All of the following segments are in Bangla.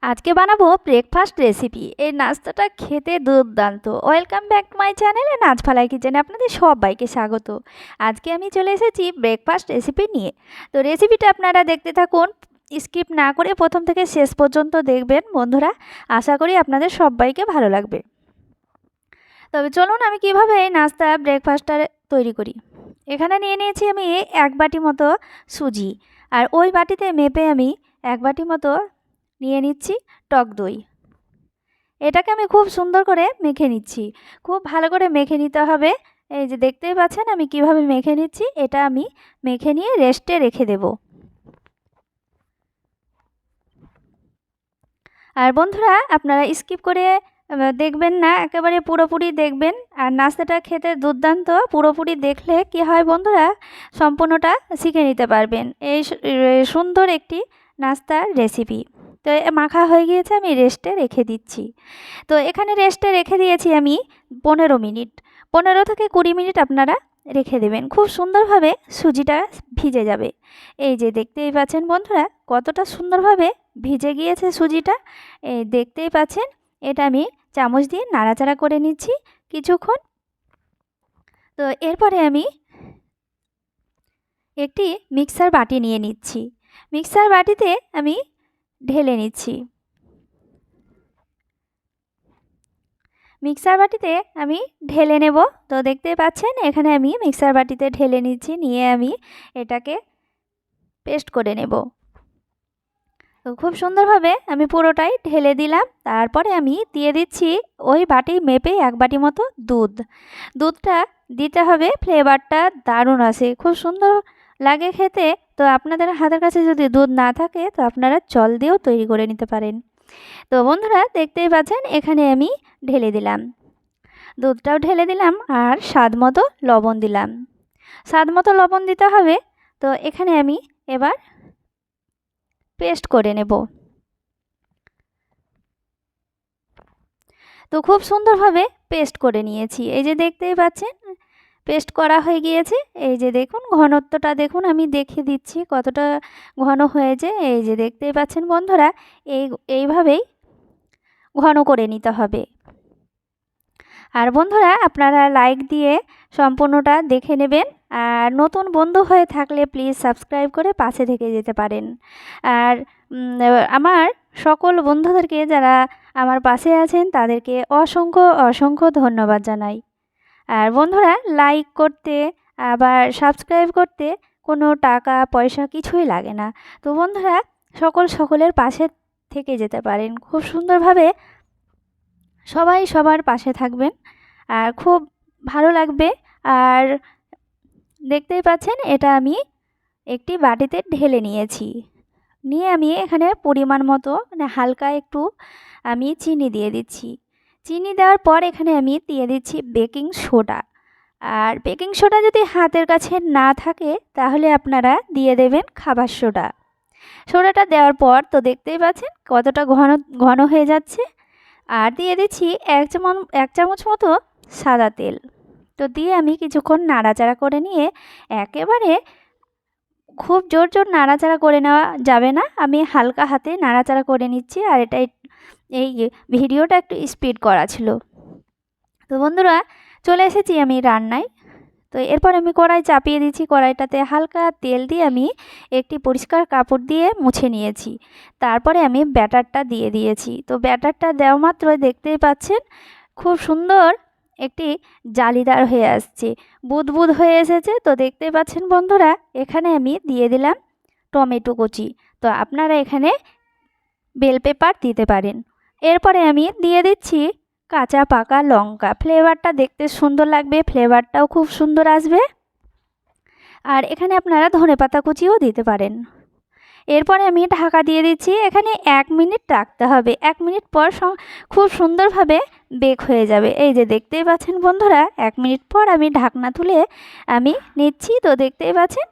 আজকে বানাবো ব্রেকফাস্ট রেসিপি। এই নাস্তাটা খেতে দুর্দান্ত। Welcome back to my channel নাচফালাই কিচেনে আপনাদের সবাইকে স্বাগত। আজকে আমি চলে এসেছি ব্রেকফাস্ট রেসিপি নিয়ে। তো রেসিপিটা আপনারা দেখতে থাকুন, স্কিপ না করে প্রথম থেকে শেষ পর্যন্ত দেখবেন বন্ধুরা। আশা করি আপনাদের সবাইকে ভালো লাগবে। তবে চলুন আমি কিভাবে এই নাস্তা ব্রেকফাস্টটা তৈরি করি। এখানে নিয়ে নিয়েছি আমি 1 বাটি মতো সুজি, আর ওই বাটিতে মেপে আমি 1 বাটি মতো নিয়ে নিচ্ছি টক দই। এটাকে আমি খুব সুন্দর করে মেখে নিচ্ছি, খুব ভালো করে মেখে নিতে হবে। এই যে দেখতেই পাচ্ছেন আমি কিভাবে মেখে নিচ্ছি। এটা আমি মেখে নিয়ে রেস্টে রেখে দেব। আর বন্ধুরা আপনারা স্কিপ করে দেখবেন না, একেবারে পুরোপুরি দেখবেন। আর নাস্তাটা খেতে দুর্দান্ত। পুরোপুরি দেখলে কি হয় বন্ধুরা, সম্পূর্ণটা শিখে নিতে পারবেন এই সুন্দর একটি নাস্তার রেসিপি। তো মাখা হয়ে গিয়েছে, আমি রেস্টে রেখে দিচ্ছি। তো এখানে রেস্টে রেখে দিয়েছি আমি 15 মিনিট। 15 থেকে 20 মিনিট আপনারা রেখে দেবেন, খুব সুন্দরভাবে সুজিটা ভিজে যাবে। এই যে দেখতেই পাচ্ছেন বন্ধুরা কতটা সুন্দরভাবে ভিজে গিয়েছে সুজিটা। এই দেখতেই পাচ্ছেন। এটা আমি চামচ দিয়ে নাড়াচাড়া করে নিচ্ছি কিছুক্ষণ। তো এরপরে আমি একটি মিক্সার বাটি নিয়ে নিচ্ছি। মিক্সার বাটিতে আমি ঢেলে নিচ্ছি। মিক্সার বাটিতে আমি ঢেলে নেব। তো দেখতেই পাচ্ছেন এখানে আমি মিক্সার বাটিতে ঢেলে নিচ্ছি, নিয়ে আমি এটাকে পেস্ট করে নেব। তো খুব সুন্দরভাবে আমি পুরোটাই ঢেলে দিলাম। তারপরে আমি দিয়ে দিচ্ছি ওই বাটি মেপে 1 বাটি মতো দুধ। দুধটা দিতে হবে, ফ্লেভারটা দারুণ আসে, খুব সুন্দর লাগে খেতে। তো আপনাদের হাতের কাছে যদি দুধ না থাকে তো আপনারা জল দিয়েও তৈরি করে নিতে পারেন। তো বন্ধুরা দেখতেই পাচ্ছেন এখানে আমি ঢেলে দিলাম, দুধটাও ঢেলে দিলাম, আর স্বাদ মতো লবণ দিলাম। স্বাদ মতো লবণ দিতে হবে। তো এখানে আমি এবার পেস্ট করে নেব। তো খুব সুন্দরভাবে পেস্ট করে নিয়েছি। এই যে দেখতেই পাচ্ছেন পেস্ট করা হয়ে গিয়েছে। এই যে দেখুন ঘনত্বটা দেখুন, আমি দেখে দিচ্ছি কতটা ঘন হয়েছে। এই যে দেখতেই পাচ্ছেন বন্ধুরা, এইভাবেই ঘন করে নিতে হবে। আর বন্ধুরা আপনারা লাইক দিয়ে সম্পূর্ণটা দেখে নেবেন। আর নতুন বন্ধু হয়ে থাকলে প্লিজ সাবস্ক্রাইব করে পাশে থেকে যেতে পারেন। আর আমার সকল বন্ধুদেরকে যারা আমার পাশে আছেন তাদেরকে অসংখ্য অসংখ্য ধন্যবাদ জানাই। আর বন্ধুরা লাইক করতে আবার সাবস্ক্রাইব করতে কোনো টাকা পয়সা কিছুই লাগে না। তো বন্ধুরা সকলের পাশে থেকে যেতে পারেন, খুব সুন্দরভাবে সবাই সবার পাশে থাকবেন, আর খুব ভালো লাগবে। আর দেখতেই পাচ্ছেন এটা আমি একটি বাটিতে ঢেলে নিয়েছি। নিয়ে আমি এখানে পরিমাণ মতো মানে হালকা একটু আমি চিনি দিয়ে দিচ্ছি। চিনি দেওয়ার পর এখানে আমি দিয়ে দিচ্ছি বেকিং সোডা। আর বেকিং সোডা যদি হাতের কাছে না থাকে তাহলে আপনারা দিয়ে দেবেন খাবার সোডা। সোডাটা দেওয়ার পর তো দেখতেই পাচ্ছেন কতটা ঘন ঘন হয়ে যাচ্ছে। আর দিয়ে দিচ্ছি 1 চামচ মতো সাদা তেল। তো দিয়ে আমি কিছুক্ষণ নাড়াচাড়া করে নিয়ে, একেবারে খুব জোর জোর নাড়াচাড়া করে নেওয়া যাবে না, আমি হালকা হাতে নাড়াচাড়া করে নিচ্ছি। আর এই ভিডিওটা একটু স্পিড করা ছিল। তো বন্ধুরা চলে এসেছি আমি রান্নায়। তো এরপর আমি কড়াই চাপিয়ে দিচ্ছি। কড়াইটাতে হালকা তেল দিয়ে আমি একটি পরিষ্কার কাপড় দিয়ে মুছে নিয়েছি। তারপরে আমি ব্যাটারটা দিয়ে দিয়েছি। তো ব্যাটারটা দেওয়া মাত্র দেখতেই পাচ্ছেন খুব সুন্দর একটি জালিদার হয়ে আসছে, বুদবুদ হয়ে এসেছে। তো দেখতেই পাচ্ছেন বন্ধুরা এখানে আমি দিয়ে দিলাম টমেটো কুচি। তো আপনারা এখানে বেল পেপার দিতে পারেন। এরপরে আমি দিয়ে দিচ্ছি কাঁচা পাকা লঙ্কা, ফ্লেভারটা দেখতে সুন্দর লাগবে, ফ্লেভারটাও খুব সুন্দর আসবে। আর এখানে আপনারা ধনেপাতা কুচিও দিতে পারেন। এরপরে আমি ঢাকা দিয়ে দিচ্ছি। এখানে 1 মিনিট রাখতে হবে। 1 মিনিট পর খুব সুন্দরভাবে বেক হয়ে যাবে। এই যে দেখতেই পাচ্ছেন বন্ধুরা 1 মিনিট পর আমি ঢাকনা তুলে আমি নিচ্ছি। তো দেখতেই পাচ্ছেন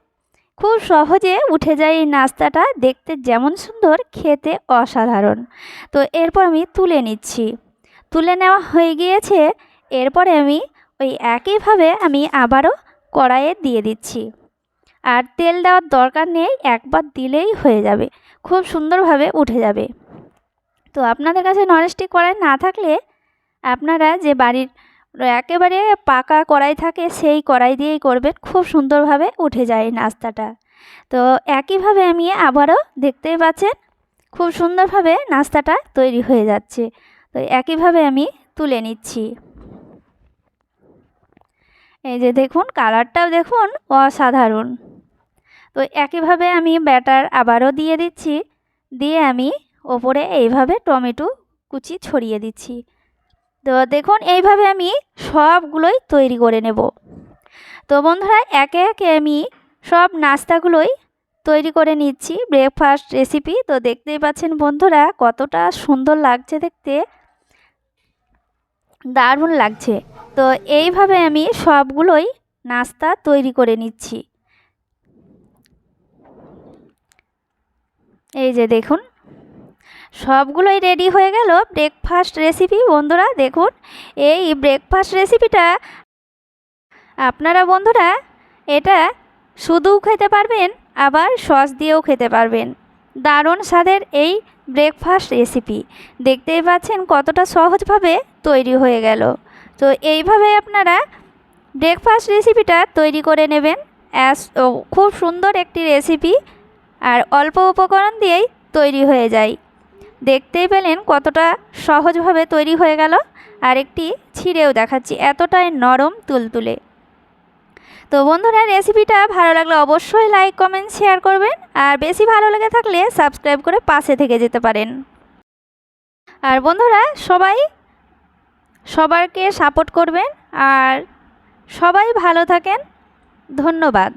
খুব সহজে উঠে যায় এই নাস্তাটা, দেখতে যেমন সুন্দর খেতে অসাধারণ। তো এরপর আমি তুলে নিচ্ছি। তুলে নেওয়া হয়ে গিয়েছে। এরপরে আমি ওই একইভাবে আমি আবারও কড়াইয়ে দিয়ে দিচ্ছি। আর তেল দেওয়ার দরকার নেই, একবার দিলেই হয়ে যাবে, খুব সুন্দরভাবে উঠে যাবে। তো আপনাদের কাছে ননস্টিক কড়াই না থাকলে আপনারা যে বাড়ির একেবারে পাকা কড়াই থাকে সেই কড়াই দিয়েই করবেন, খুব সুন্দরভাবে উঠে যায় নাস্তাটা। তো একইভাবে আমি আবারও দেখতেই পাচ্ছেন খুব সুন্দরভাবে নাস্তাটা তৈরি হয়ে যাচ্ছে। তো একইভাবে আমি তুলে নিচ্ছি। এই যে দেখুন কালারটাও দেখুন অসাধারণ। তো একইভাবে আমি ব্যাটার আবারও দিয়ে দিচ্ছি, দিয়ে আমি ওপরে এইভাবে টমেটো কুচি ছড়িয়ে দিচ্ছি। তো দেখুন এইভাবে আমি সবগুলোই তৈরি করে নেব। তো বন্ধুরা একে একে আমি সব নাস্তাগুলোই তৈরি করে নিচ্ছি, ব্রেকফাস্ট রেসিপি। তো দেখতেই পাচ্ছেন বন্ধুরা কতটা সুন্দর লাগছে দেখতে, দারুণ লাগছে। তো এইভাবে আমি সবগুলোই নাস্তা তৈরি করে নিচ্ছি। এই যে দেখুন সবগুলোই রেডি হয়ে গেল ব্রেকফাস্ট রেসিপি। বন্ধুরা দেখুন এই ব্রেকফাস্ট রেসিপিটা আপনারা বন্ধুরা এটা শুধুও খেতে পারবেন, আবার সস দিয়েও খেতে পারবেন। দারুণ স্বাদের এই ব্রেকফাস্ট রেসিপি দেখতেই পাচ্ছেন কতটা সহজভাবে তৈরি হয়ে গেল। তো এইভাবে আপনারা ব্রেকফাস্ট রেসিপিটা তৈরি করে নেবেন। খুব সুন্দর একটি রেসিপি, আর অল্প উপকরণ দিয়েই তৈরি হয়ে যায়। দেখতেই পেলেন কতটা সহজভাবে তৈরি হয়ে গেল। আর একটি ছিঁড়েও দেখাচ্ছি, এতটাই নরম তুলতুলে। তো বন্ধুরা রেসিপিটা ভালো লাগলে অবশ্যই লাইক কমেন্ট শেয়ার করবেন, আর বেশি ভালো লেগে থাকলে সাবস্ক্রাইব করে পাশে থেকে যেতে পারেন। আর বন্ধুরা সবাইকে সাপোর্ট করবেন, আর সবাই ভালো থাকেন। ধন্যবাদ।